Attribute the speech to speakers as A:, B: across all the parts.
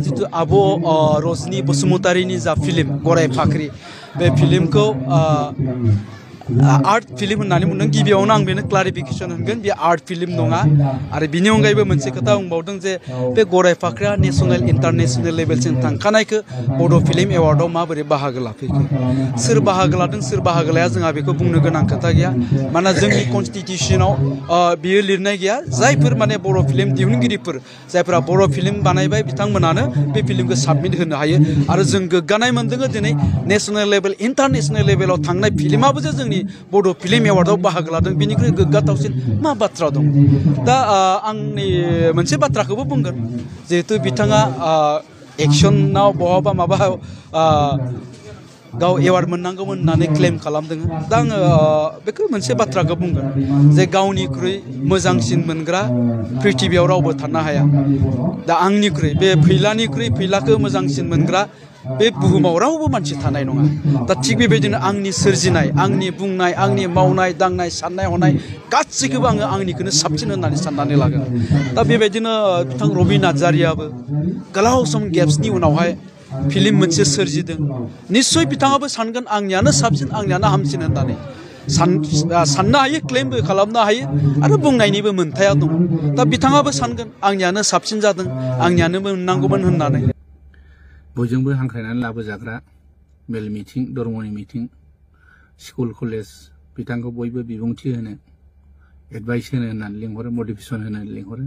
A: जितु आब' रजनी बसुमतारीनि जा फिल्म गराय फाख्रि बे फिल्मखौ आर्ट फिल्म होननानै बुंदों गिबियावनो आं बेनो क्लारिफिकेशन होगोन बे आर्ट फिल्म नङा आरो बिनि अनगायैबो मोनसे खोथा बुंबावदों जे बे गराय फाख्रिया नेशनेल इन्टारनेशनेल लेभेलसिम थांखानायखौ बड' फिल्म एवार्डआव माबोरै बाहागो लाफैखो सोर बाहागो लादों सोर बाहागो लाया जोंहा बेखौ बुंनो गोनां खोथा गैया मानोना जोंनि कनस्टिटिउशनाव बियो लिरनाय गैया जायफोर माने बर' फिल्म दिहुनगिरिफोर जायफोरा बर' फिल्म बानायबाय बिथांमोनानो बे फिल्मखौ साबमिट होनो हायो आरो जों गोग्गानाय मोनदों दिनै नेशनेल लेभेल इन्टारनेशनेल लेभेलाव थांनाय फिल्माबो जे जोंनि बड' फिल्म एवार्डआव बाहागो लादों बेनिख्रुइ गोग्गाथावसिन मा बाथ्रा दं दा आंनि मोनसे बाथ्राखौबो बुंगोन जिहेतु बिथाङा एक्सनाव बहाबा माबा गाव एवार्ड मोननांगौमोन होननानै क्लेम खालामदों दा आङो बेखौ मोनसे बाथ्राखौ बुंगोन जे गावनिख्रुइ मोजांसिन मोनग्रा प्रिथिबियाव रावबो थानो हाया दा आंनिख्रुइ बे फैलानिख्रुइ फैलाखौ मोजांसिन मोनग्रा बे बुहुमाव रावबो मानसि थानाय नङा दा थिग बेबायदिनो आंनि सोरजिनाय आंनि बुंनाय आंनि मावनाय दांनाय साननाय हनाय गासैखौबो आङो आंनिखौनो साबसिन होननानै साननानै लागोन दा बेबायदिनो बिथां रबि नार्जारियाबो गोलाव सम गेप्सनि उनावहाय फिल्म मोनसे सोरजिदों निस्सय बिथाङाबो सानगोन आंनियानो साबसिन आंनियानो हामसिन होननानै साननो हायो क्लेमबो खालामनो हायो आरो बुंनायनिबो मोन्थाया दं दा बिथाङाबो सानगोन आंनियानो साबसिन जादों आंनियानो मोननांगौमोन होननानै
B: बयजोंबो हांख्रायनानै लाबोजाग्रा मेल मिटिं धर्मनि मिटिं स्कुल कलेज बिथांखौ बयबो बिबुंथि होनो एडभाइस होनो होननानै लिंहरो मटिभेसन होनो लिंहरो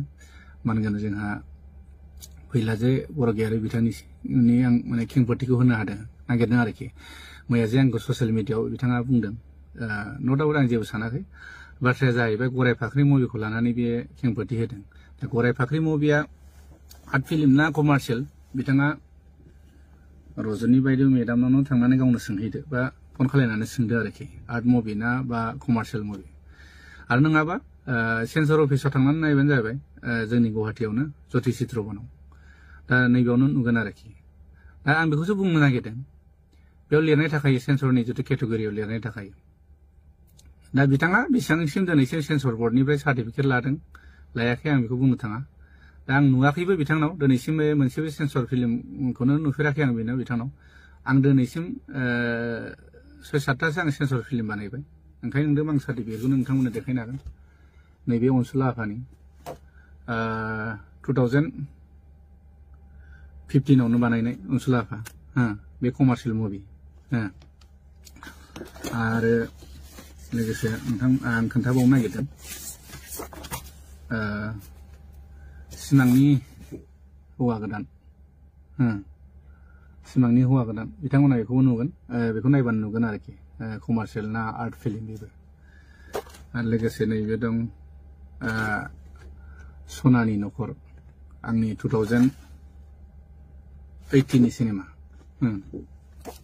B: मानगोन जोंहा फैलाजे बरगयारि बिथांनि आं माने खेंफोरथिखौ होनो हादों नागिरदों आरोखि मैया जे आंखौ ससियेल मिडियाआव बिथाङा बुंदों न' डाउट आं जेबो सानाखै बाथ्राया जाहैबाय गराय फाख्रि मुभिखौ लानानै बे खेंफोरथि होदों दा गराय फाख्रि मुभिया आर्ट फिल्म ना कमार्शियेल बिथाङा रजनी बायदि मेडामनावनो थांनानै गावनो सोंहैदो बा फन खालायनानै सोंदो आरोखि आर्ट मुभि ना बा कमार्शियेल मुभि आरो नङाबा सेन्सर अफिसाव थांनानै नायबानो जाबाय जोंनि गुवाहाटीयावनो ज्योति चित्रबनाव दा नैबेयावनो नुगोन आरोखि दा आं बेखौसो बुंनो नागिरदों बेयाव लिरनाय थाखायो सेन्सरनि जितु केटेगरियाव लिरनाय थाखायो दा बिथाङा बेसेबांसिम दिनैसिम सेन्सर बर्डनिफ्राय सार्टिफिकेट लादों लायाखै आं बेखौ बुंनो थाङा दा आं नुवाखैबो बिथांनाव दिनैसिम मोनसेबो सेन्सर फिल्मखौनो नुफेराखै आं बेनाव बिथांनाव आं दिनैसिम 6-7थासो आं सेन्सर फिल्म बानायबाय ओंखायनो नोंदों आं सार्टिफिकेटखौ नोंथांमोननो देखायनो हागोन नैबे अनसुला आफानि 2015आवनो बानायनाय अनसुला आफा बे कमार्शियेल मुभि आरो लोगोसे नोंथां आं खोन्थाबावनो नागिरदों सिमांनि हौवा गोदान सिमांनि हौवा गोदान बिथांमोना बेखौबो नुगोन बेखौ नायबानो नुगोन आरोखि कमार्शियेल ना आर्ट फिल्म बेबो आरो लोगोसे नैबे दं सनानि न'खर आंनि 2018नि सिनेमा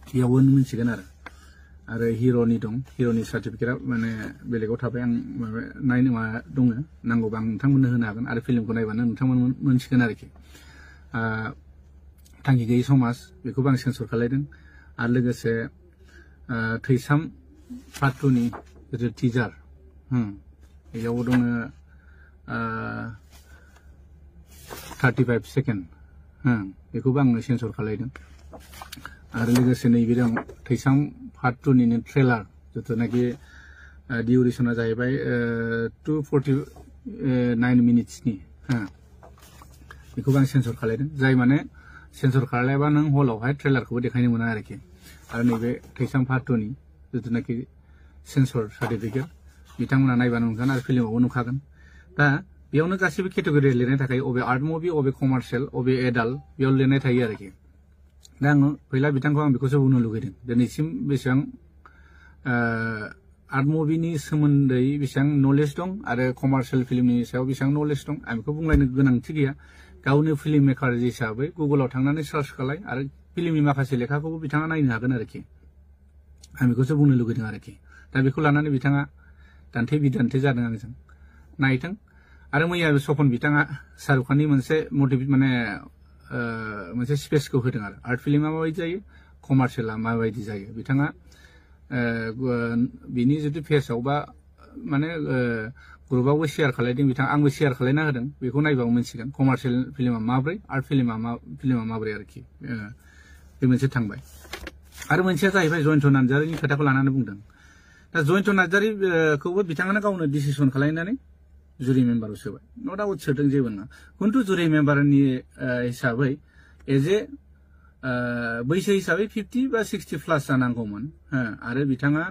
B: बेयावबो मिथिगोन आरो हिर'नि दं हिर'नि सार्टिफिकेटआ माने बेलेगाव थाबाय आं माबा नायनो मा दङ नांगौबा आं नोंथांमोननो होनो हागोन आरो फिल्मखौ नायबानो नोंथांमोन मोनसिगोन आरोखि थांखि गैयै समाज बेखौबो आं सेन्सर खालायदों आरो लोगोसे थैसाम पार्ट 2नि जितु टिजार बेयावबो दङ 35 सेकेन्ड बेखौबो आङो सेन्सर खालायदों आरो लोगोसे नैबे दं थैसाम पार्ट 2निनो ट्रेलार जिथुनाखि डिउरेसना जाहैबाय 249 मिनिट्सनि बेखौबो आं सेन्सर खालायदों जाय माने सेन्सर खालायाबा नों हलावहाय ट्रेलारखौबो देखायनो मोना आरोखि आरो नैबे थैसाम पार्ट 2नि जिथुनाखि सेन्सर सार्टिफिकेट बिथांमोना नायबानो नुगोन आरो फिल्मावबो नुखागोन दा बेयावनो गासैबो केटेगरि लिरनाय थाखायो अबे आर्ट मुभि अबे कमार्शियेल अबे एडाल्ट बेयाव लिरनाय थायो आरोखि दा आङो फैला बिथांखौ आं बेखौसो बुंनो लुगैदों दिनैसिम बेसेबां आर्ट मुभिनि सोमोन्दै बेसेबां नलेज दं आरो कमार्शियेल फिल्मनि सायाव बेसेबां नलेज दं आं बेखौ बुंलायनो गोनांथि गैया गावनो फिल्म मेकार हिसाबै गुगोलाव थांनानै सार्च खालाय आरो फिल्मनि माखासे लेखाखौबो बिथाङा नायनो हागोन आरोखि आं बेखौसो बुंनो लुगैदों आरोखि दा बेखौ लानानै बिथाङा दान्थे बिदान्थे जादों आंजों नायथों आरो मैया सपन बिथाङा शाहरुख खाननि मोनसे मटिभेट माने मोनसे स्पेसखौ होदों आरो आर्ट फिल्मा माबायदि जायो कमार्शियेला माबायदि जायो बिथाङा बिनि जितु फेसाव बा माने ग्रुपआवबो शेयार खालायदों बिथां आंबो शेयार खालायना होदों बेखौ नायबाबो मोनसिगोन कमार्शियेल फिल्मा माब्रै आर्ट फिल्मा माब्रै आरोखि बे मोनसे थांबाय आरो मोनसेया जाहैबाय जयन्त नार्जारिनि खोथाखौ लानानै बुंदों दा जयन्त नार्जारिखौबो बिथाङानो गावनो डिसिसन खालायनानै जुरि मेम्बाराव सोबाय न' डाउट सोदों जेबो नङा खिन्थु जुरि मेम्बारनि हिसाबै एज ए बैसो हिसाबै 50 बा 60 प्लास जानांगौमोन आरो बिथाङा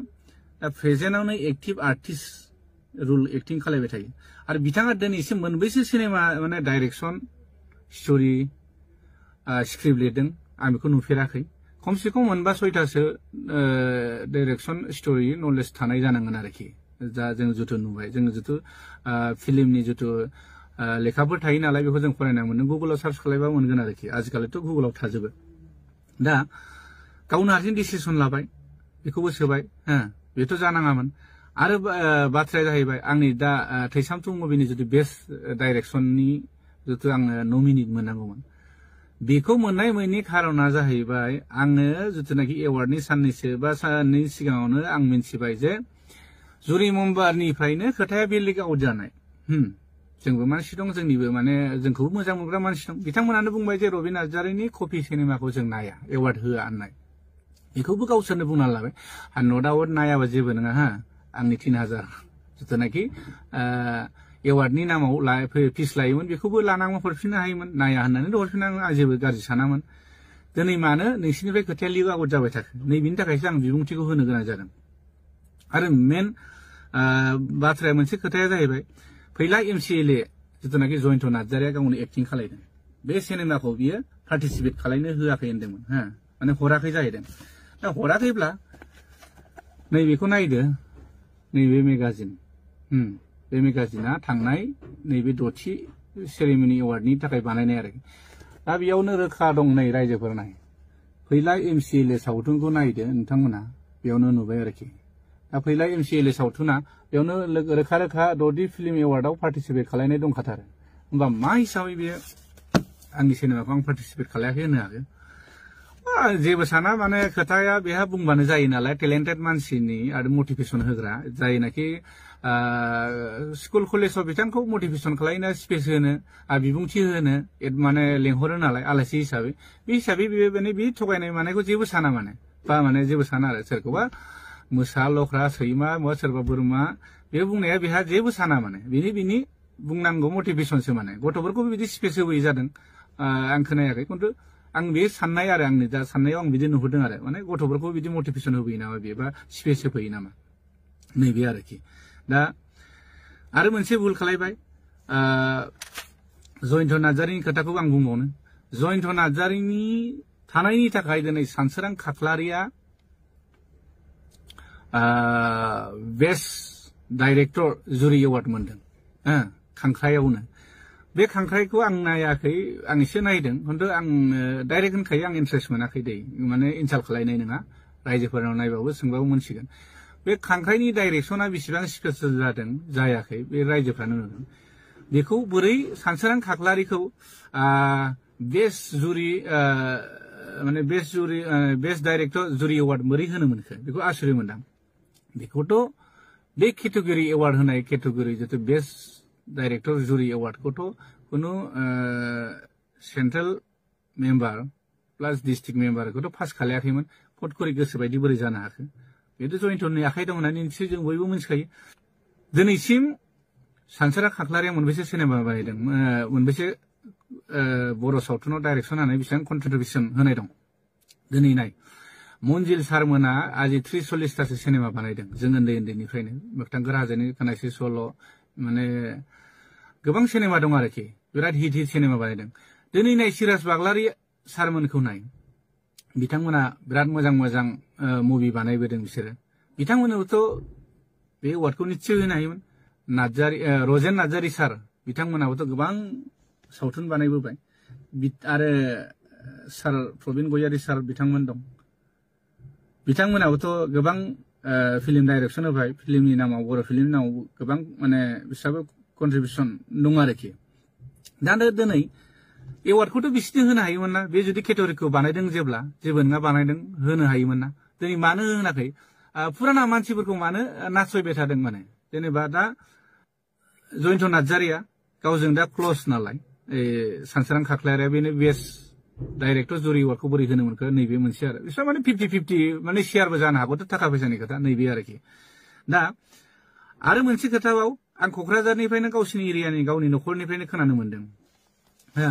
B: दा प्रेजेन्टआवनो एक्टिभ आर्टिस्ट रुल एक्टिं खालायबाय थायो आरो बिथाङा दिनैसिम मोनबैसो सिनेमा माने डाइरेक्सन स्ट'रि स्क्रिप्ट लिरदों आं बेखौ नुफेराखै खमसे खम मोनबा 6थासो डाइरेक्सन स्ट'रि नलेज थानाय जानांगोन आरोखि जा जों जुथु नुबाय जोङो जुथु फिल्मनि जुथु लेखाफोर थायो नालाय बेखौ जों फरायना मोनो गुगोलाव सार्च खालायबा मोनगोन आरोखि आजिखालिथ' गुगोलाव थाजोबो दा गावनो हारसिं डिसिसन लाबाय बेखौबो सोबाय बेथ' जानाङामोन आरो बाथ्राया जाहैबाय आंनि दा थैसामथु मुभिनि जुदि बेस्ट डाइरेक्सननि जुथु आङो नमिनेट मोननांगौमोन बेखौ मोननाय मोननि खारना जाहैबाय आङो जिथुनाखि एवार्डनि साननैसो बा साननै सिगाङावनो आं मिन्थिबाय जे जुरि मेम्बारनिफ्रायनो खोथाया बे लिक आउट जानाय जोंबो मानसि दं जोंनिबो माने जोंखौबो मोजां मोनग्रा मानसि दं बिथांमोनानो बुंबाय जे रबि नार्जारिनि कपि सिनेमाखौ जों नाया एवार्ड होआ होननाय बेखौबो गावसोरनो बुंना लाबाय आरो न' डाउट नायाबा जेबो नङा आंनि 3000 जिथुनाखि एवार्डनि नामाव फिस लायोमोन बेखौबो लानांगौ हरफिननो हायोमोन नाया होननानै हरफिननाङो आं जेबो गाज्रि सानामोन दिनै मानो नोंसिनिफ्राय खोथाया लिक आउट जाबाय थाखो नैबेनि थाखायसो आं बिबुंथिखौ होनो गोनां जादों आरो मेन बाथ्राया मोनसे खोथाया जाहैबाय फैला MCLA जिथुनाखि जयन्त नार्जारिया गावनो एक्टिं खालायदों बे सिनेमाखौ बियो पार्टिसिपेट खालायनो होआखै होनदोंमोन माने हराखै जाहैदों दा हराखैब्ला नैबेखौ नायदो नैबे मेगाजिन बे मेगाजिना थांनाय नैबे 6थि सेरेमनि एवार्डनि थाखाय बानायनाय आरोखि दा बेयावनो रोखा दं नै रायजोफोर नाय फैला MCLA सावथुनखौ नायदो नोंथांमोना बेयावनो नुबाय आरोखि दा फैला MCLA सावथुना बेयावनो रोखा रोखा 6थि फिल्म एवार्डआव पार्टिसिपेट खालायनाय दंखाथारो होमबा मा हिसाबै बेयो आंनि सिनेमाखौ आं पार्टिसिपेट खालायाखै होनो हागोन जेबो साना माने खोथाया बेहा बुंबानो जायो नालाय टेलेन्टेड मानसिनि आरो मटिभेसन होग्रा जायनाखि स्कुल कलेजाव बिथांखौ मटिभेसन खालायनो स्पेस होनो बिबुंथि होनो माने लेंहरो नालाय आलासि हिसाबै बे हिसाबै माने बे थगायनाय मानायखौ जेबो साना माने बा माने जेबो साना आरो सोरखौबा मोसा लख्रा सैमा बा सोरबा बोरमा बे बुंनाया बेहा जेबो साना माने बिनि बुंनांगौ मटिभेसनसो माने गथ'फोरखौ बिदि स्पेस होबोयै जादों आं खोनायाखै खिन्थु आं बे साननाय आरो आंनि दा साननायाव आं बिदि नुहुरदों आरो माने गथ'फोरखौ बिदि मटिभेसन होबोयो नामा बेबा स्पेस होफैयो नामा नैबे आरोखि दा आरो मोनसे भुल खालायबाय जयन्त नार्जारिनि खोथाखौ आं बुंबावनो जयन्त नार्जारिनि थानायनि थाखाय दिनै सानसोरां खाख्लारिया बेस्ट डाइरेक्टर जुरि एवार्ड मोनदों खांख्रायावनो बे खांख्राइखौ आं नायाखै आं एसे नायदों खिन्थु आं डाइरेक्ट होनखायो आं इन्ट्रेस्ट मोनाखै दै माने इनसाल्ट खालायनाय नङा रायजोफोरनाव नायबाबो सोंबाबो मोनसिगोन बे खांख्राइनि डाइरेक्सना बेसेबां स्पेसियल जादों जायाखै बे रायजोफ्रानो नुदों बेखौ बोरै सानसोरां खाख्लारिखौ बेस्ट जुरि माने बेस्ट डाइरेक्टर जुरि एवार्ड बोरै होनो मोनखो बेखौ आश्चर्य मोनदां बेखौथ' बे केटेगरि एवार्ड होनाय केटेगरि जितु बेस्ट डाइरेक्टर जुरि एवार्डखौथ' कुनु सेन्ट्रेल मेम्बार प्लास डिस्ट्रिक्ट मेम्बारखौथ' पास खालायाखैमोन फट करि गोसोबायदि बोरै जानो हाखो बेथ' जयन्तनि आखाइ दं होननानै निश्चय जों बयबो मिथिखायो दिनैसिम सानसोरां खाख्लारिया मोनबेसे सिनेमा बानायदों मोनबेसे बर' सावथुनाव डाइरेक्सन होनानै बेसेबां कन्ट्रिबिउसन होनाय दं दिनै नाय मन्जिल सारमोना आजि 30-40थासो सिनेमा बानायदों जों उन्दैनिफ्रायनो मोगथां हाजोनि खोनासि सल' माने गोबां सिनेमा दं आरोखि बिराद हिट सिनेमा बानायदों दिनै नाय सिराज बाग्लारि सारमोनखौ नाय बिथांमोना बिराद मोजां मुभि बानायबोदों बिसोरो बिथांमोननोथ' बे एवार्डखौ निश्चय होनो हायोमोन रजेन नार्जारि सार बिथांमोनाबोथ' गोबां सावथुन बानायबोबाय आरो सार प्रबिन गयारि सार बिथांमोन दं बिथांमोनाबोथ' गोबां फिल्म डाइरेक्सन होबाय फिल्मनि नामाव बर' फिल्मनि नामाव गोबां माने बिसोराबो कन्ट्रिबिउसन दं आरोखि दा दिनै एवार्डखौथ' बिसोरनो होनो हायोमोन ना बे जुदि केटेगरिखौ बानायदों जेब्ला जेबो नङा बानायदों होनो हायोमोन ना दिनै मानो होनाखै फुराना मानसिफोरखौ मानो नासयबाय थादों माने जेनेबा दा जयन्त नार्जारिया गावजों दा क्ल'ज नालाय सानसोरां खाख्लायारिया बेनो बेस्ट डाइरेक्टर जुरि एवार्डखौ बोरै होनो मोनखो नैबे मोनसे आरो बिसोर माने 50-50 माने शेयारबो जानो हागौथ' थाखा फैसानि खोथा नैबे आरोखि दा आरो मोनसे खोथाबाव आं क'क्राझारनिफ्रायनो गावसिनि एरियानि गावनि न'खरनिफ्रायनो खोनानो मोनदों हा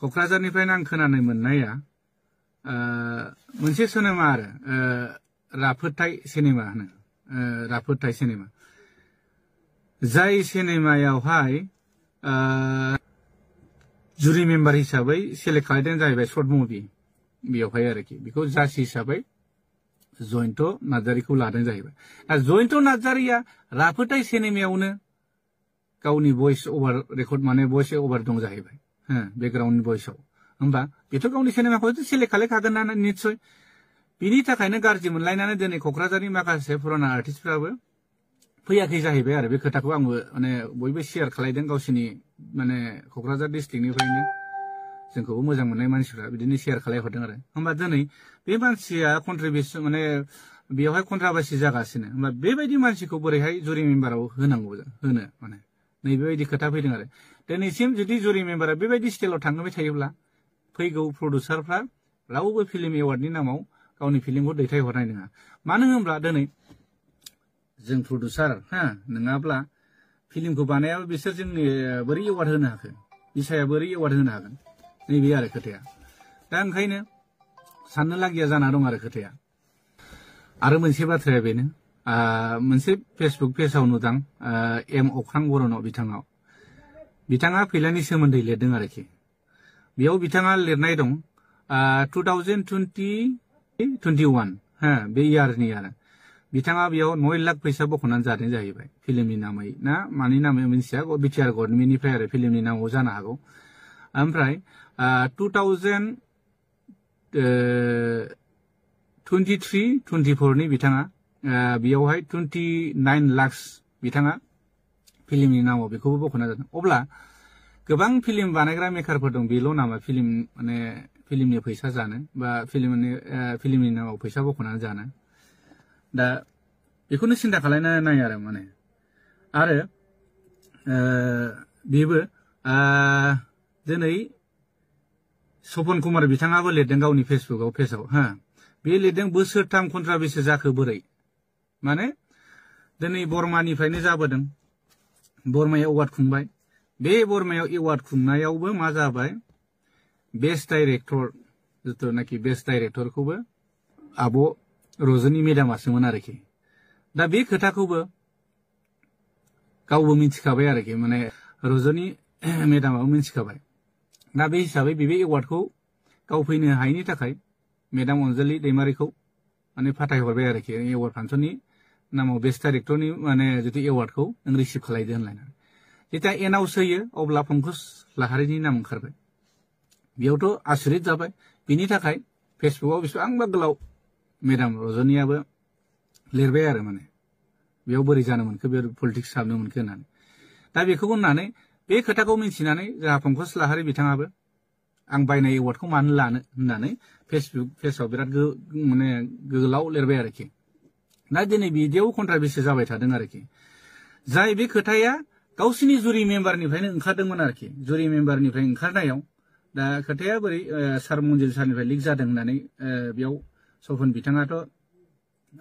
B: क'क्राझारनिफ्रायनो आं खोनानो मोननाया मोनसे सिनेमा आरो राफोदथाय सिनेमा होनो राफोदथाय सिनेमा जाय सिनेमायावहाय जुरि मेम्बार हिसाबै सेलेक्ट खालामदों जाहैबाय शर्ट मुभि बेयावहाय आरोखि बेखौ जाज हिसाबै जयन्त नार्जारिखौ लादों जाहैबाय दा जयन्त नार्जारिया राफोदथाय सिनेमायावनो गावनि भइस ओभार रेकर्ड माने भइस ओभार दं जाहैबाय बेकग्राउन्ड भइसआव होमबा बेथ' गावनि सिनेमाखौ सेलेक्ट खालामखागोन ना निस्सय बिनि थाखायनो गाज्रि मोनलायनानै दिनै क'क्राझारनि माखासे पुराना आर्टिस्टफ्राबो फैयाखै जाहैबाय आरो बे खोथाखौ आंबो माने बयबो शेयार खालायदों गावसिनि माने क'क्राझार डिस्ट्रिक्टनिफ्रायनो जोंखौबो मोजां मोननाय मानसिफ्रा बिदिनो शेयार खालायहरदों आरो होमबा दिनै बे मानसिया कन्ट्रिबिउसन माने बेयावहाय कन्ट्राभार्सि जागासिनो होमबा बेबायदि मानसिखौ बोरैहाय जुरि मेम्बाराव होनांगौ होनो माने नैबेबायदि खोथा फैदों आरो दिनैसिम जुदि जुरि मेम्बारा बेबायदि स्टाइलाव थांबाय थायोब्ला फैगौ प्रडिउसारफ्रा रावबो फिल्म एवार्डनि नामाव गावनि फिल्मखौ दैथायहरनाय नङा मानो होनब्ला दिनै जों प्रडिउसार नङाब्ला फिल्मखौ बानायाबा बिसोर जोंनि बोरै एवार्ड होनो हाखो बिसाया बोरै एवार्ड होनो हागोन नैबे आरो खोथाया दा ओंखायनो साननो लागिया जाना दं आरो खोथाया आरो मोनसे बाथ्राया बेनो मोनसे फेसबुक पेजाव नुदां एम अख्रां बर'नाव बिथाङा फैलानि सोमोन्दै लिरदों आरोखि बेयाव बिथाङा लिरनाय दं 2021 बे इयारनि आरो बिथाङा बेयाव 9 लाख फैसा बख'नानै जादों जाहैबाय फिल्मनि नामै ना मानि नामै मिन्थिया बिटिआर गभर्नमेन्टनिफ्राय आरो फिल्मनि नामाव जानो हागौ ओमफ्राय 2023-24 नि बिथाङा बेयावहाय 29 लाख बिथाङा फिल्मनि नामाव बेखौबो बख'ना जादों अब्ला गोबां फिल्म बानायग्रा मेकारफोर दं बेल' नामा फिल्म माने फिल्मनि फैसा जानो बा फिल्मनि नामाव फैसा बख'नानै जानो दा बेखौनो सिन्था खालामनानै नाय आरो माने आरो बेबो दिनै सपन कुमार बिथाङाबो लिरदों गावनि फेसबुकाव पेजाव बे लिरदों बोसोरथाम कन्ट्राभार्सि जाखो बोरै माने दिनै बर्मानिफ्रायनो जाबोदों बर्मायाव एवार्ड खुंबाय बे बर्मायाव एवार्ड खुंनायावबो मा जाबाय बेस्ट डाइरेक्टर जिथुनाखि बेस्ट डाइरेक्टरखौबो आब' रजनी मेदामासोमोन आरोखि दा बे खोथाखौबो गावबो मिथिखाबाय आरोखि माने रजनी मेदामाबो मिथिखाबाय दा बे हिसाबै बे एवार्डखौ गाव फैनो हायैनि थाखाय मेदाम अनजालि दैमारिखौ माने फाथायहरबाय आरोखि एवार्ड फांसननि नामाव बेस्ट डाइरेक्टरनि माने जितु एवार्डखौ नों रिसिभ खालायदो होनलायनानै जेब्ला एनाउन्स होयो अब्ला पंकज लाहारिनि नाम ओंखारबाय बेयावथ' आसुरित जाबाय बिनि थाखाय फेसबुकाव बेसेबांबा गोलाव मेदाम रजनीयाबो लिरबाय आरो माने बेयाव बोरै जानो मोनखो बे पलिटिक्स हाबनो मोनखो होननानै दा बेखौ होननानै बे खोथाखौ मिथिनानै जोंहा पंकज लाहारि बिथाङाबो आं बायनाय एवार्डखौ मानो लानो होननानै फेसबुक पेजाव बिराद माने गोलाव लिरबाय आरोखि दा दिनै बिदियाव कन्ट्राभार्सि जाबाय थादों आरोखि जाय बे खोथाया गावसिनि जुरि मेम्बारनिफ्रायनो ओंखारदोंमोन आरोखि जुरि मेम्बारनिफ्राय ओंखारनायाव दा खोथाया बोरै सार मन्जिल सारनिफ्राय लिक जादों होननानै बेयाव सपन बिथाङाथ'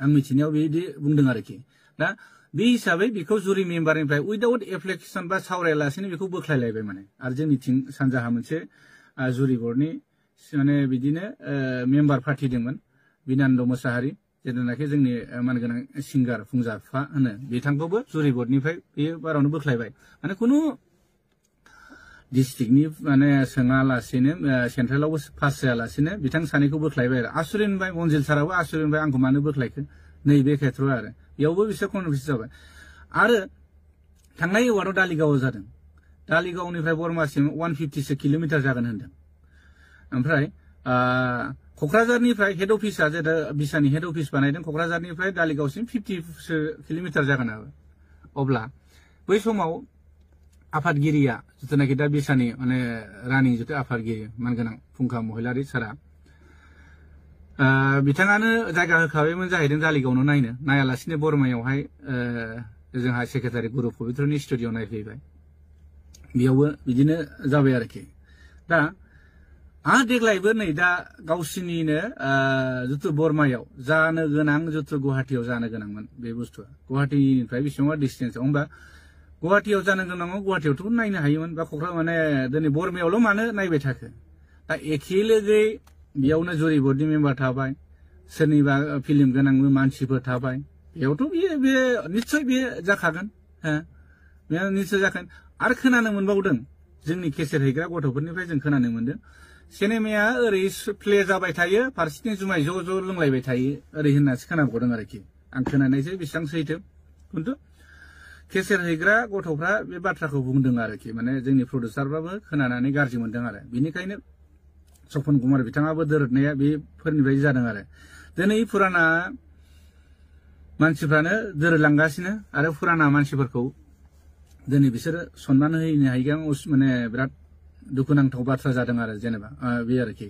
B: आं मिथिनायाव बिदि बुंदों आरोखि दा बे हिसाबै बेखौ जुरि मेम्बारनिफ्राय उइदाउट एप्लिकेसन बा सावरायालासेनो बेखौ बोख्लायलायबाय माने आरो जोंनिथिं सानजाहा मोनसे जुरि बर्डनि माने बिदिनो मेम्बार फाथिदोंमोन बिनान्द मोसाहारि जेनाखि जोंनि मानगोनां सिंगार फुंजाफा होनो बिथांखौबो जुरि बर्डनिफ्राय बेयो बारावनो बोख्लायबाय माने खुनु डिस्ट्रिक्टनि माने सोङालासेनो सेन्ट्रेलावबो पास जायालासेनो बिथां सानैखौ बोख्लायबाय आरो आसुरित मोनबाय मन्जिल साराबो आसुरित मोनबाय आंखौ मानो बोख्लायखो नैबे खेथ्रआव आरो बेयावबो बिसोर कन्ट्राभार्सि जाबाय आरो थांनाय एवार्डआव दालिगावआव जादों दालिगावनिफ्राय बर्मासिम 150 किल'मिटार जागोन होनदों ओमफ्राय क'क्राझारनिफ्राय हेड अफिसा जेरै बिसानि हेड अफिस बानायदों क'क्राझारनिफ्राय दालिगावसिम 50 किल'मिटार जागोन आरो अब्ला बै समाव आफादगिरिया जिथुनाखि दा बिसानि माने रानिं जिथु आफादगिरि मानगोनां फुंखा महिलारि सारा बिथाङानो जायगा होखाबायमोन जाहैदों दालिगावनो नायनो नायालासिनो बर्मायावहाय जोंहा सेक्रेटारि गुरु पबित्रनि स्टुडिअ नायफैबाय बेयावबो बिदिनो जाबाय आरोखि दा आरो देग्लायबो नै दा गावसिनिनो जितु बरमायाव जानो गोनां जितु गुवाहाटीयाव जानो गोनांमोन बे बुस्थुआ गुवाहाटीनिफ्राय बेसेबांबा डिस्टेन्स होमबा गुवाहाटीयाव जानो गोनाङाव गुवाहाटीयावथ' नायनो हायोमोन बा क'क्राझार माने दिनै बरमायावल' मानो नायबाय थाखो दा एखे लोगोयै बेयावनो जुरि बर्डनि मेम्बार थाबाय सोरनिबा फिल्म गोनांबो मानसिफोर थाबाय बेयावथ' बे निस्सय बे जाखागोन बे निस्सय जागोन आरो खोनानो मोनबावदों जोंनि केसेट हैग्रा गथ'फोरनिफ्राय जों खोनानो मोनदों सिनेमाया ओरै प्ले जाबाय थायो फारसेथिं जुमाय ज' ज' लोंलायबाय थायो ओरै होननासो खोनाबावदों आरोखि आं खोनानायसो बेसेबां सैथो खिन्थु केसेट हैग्रा गथ'फ्रा बे बाथ्राखौ बुंदों आरोखि माने जोंनि प्रडिउसारफ्राबो खोनानानै गाज्रि मोनदों आरो बेनिखायनो सपन कुमार बिथाङाबो दोरोदनाया बेफोरनिफ्राय जादों आरो दिनै फुराना मानसिफ्रानो दोरोदलांगासिनो आरो फुराना मानसिफोरखौ दिनै बिसोरो सनमान होनो हायैया माने बिराद दुखुनांथाव बाथ्रा जादों आरो जेनेबा बे आरोखि